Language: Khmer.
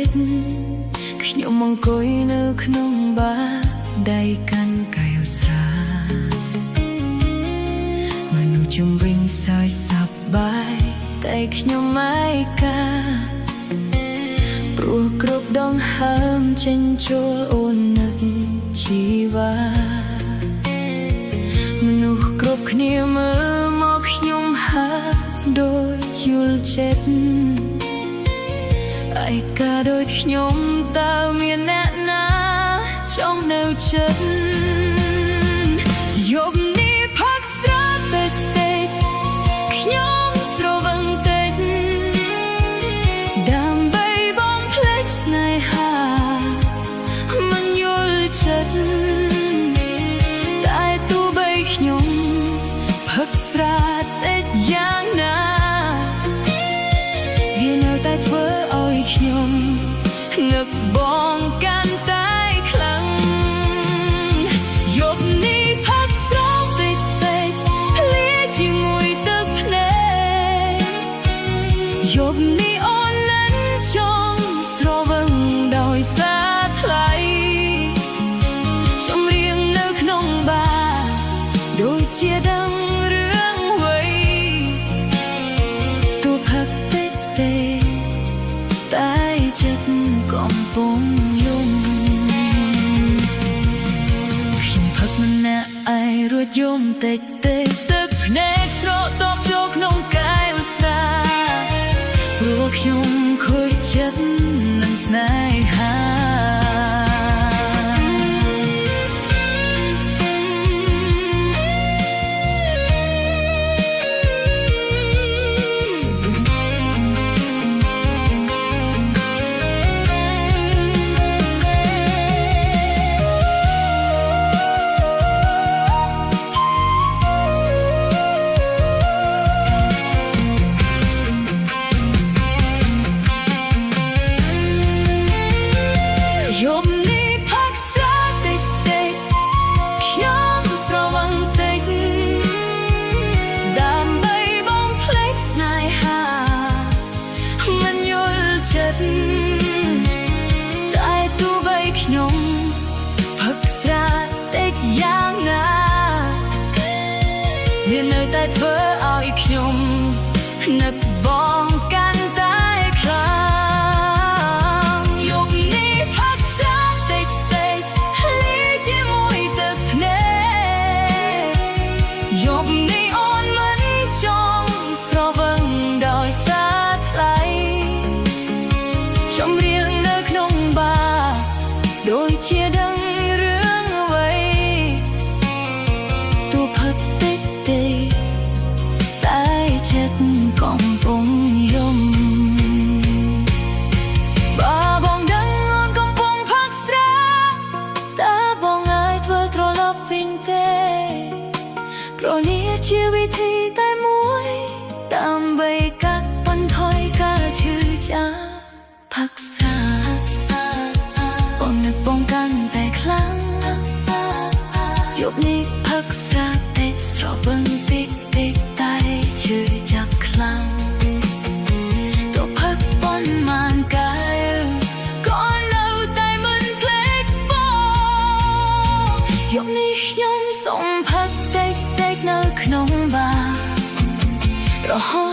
ចខ្ញុំអង្គុយនៅក្នុងបារដៃកាន់កាយស្រាមនុស្សជុំវិញសើចសប្បាយតែខ្ញុំឯកាព្រោះគ្រប់ដងហើមចេញចូលអូននឹកជីវ៉ាមនុស្សគ្រប់គ្នាមើលមកខ្ញុំហាក់ដូចយល់ចិត្តឯកាដូចខ្ញុំតើមានអ្នកណាចង់នៅចិត្តយប់នេះផឹកស្រាតិចខ្ញុំស្រវឹងតិចដើម្បីបំភ្លេចស្នេហាមិនយល់ចិត្តតែទោះបីខ្ញុំផឹកស្រាតិចយ៉ាងណាវានៅតែធ្វើឲ្យខ្ញុំនឹកបងកាន់តែខ្លាំងយប់នេះផឹកស្រាតិចលាជាមួយទឹកភ្នែកយប់នេះអូនលិនចង់ស្រវឹងដោយសារថ្លៃចម្រៀងនៅក្នុងបារដូចជាដឹងរឿងអ្វីទោះផឹកតិចតែចិត្តកំពុងយំខ្ញុំផឹកម្នាក់ឯងរួចយំតិចទឹកភ្នែកស្រកតបចូលក្នុងកាយឧស្សាហ៍ព្រោះខ្ញុំខូចចិត្តនឹងស្នេហាយប់នេះផឹកស្រាតិចខ្ញុំស្រវឹងតិចដើម្បីបំភ្លេចស្នេហាមិនយល់ចិត្តតែទោះបីខ្ញុំផឹកស្រាតិចយ៉ាងណាវានៅតែធ្វើឲ្យខ្ញុំនឹកបងកាន់តែខ្លាំងយប់នេះផឹកស្រាតិចលាជាមួយទឹកភ្នែកយប់នេះអូនមិនចង់ស្រវឹងដោយសារថ្លៃចម្រៀងនៅក្នុងបារដូចជាដឹងរឿងអ្វីទោះផឹកតិចតែចិត្តកំពុងយំបើបងដឹងអូនកំពុងផឹកស្រាតើបងអាចធ្វើត្រឡប់វិញទេព្រោះនេះជាវិធីតែមួយដើម្បីកាត់បន្ថយការឈឺចាប់ផឹកស្រាបងនឹកបងកាន់តែខ្លាំងយប់នេះផឹកស្រាតិចស្រវឹងតិចតែឈឺចាប់ខ្លាំងទោះផឹកប៉ុន្មានកាយក៏នៅតែមិនភ្លេចបងយប់នេះខ្ញុំសូមផឹកតិចនៅក្នុងបាររហូត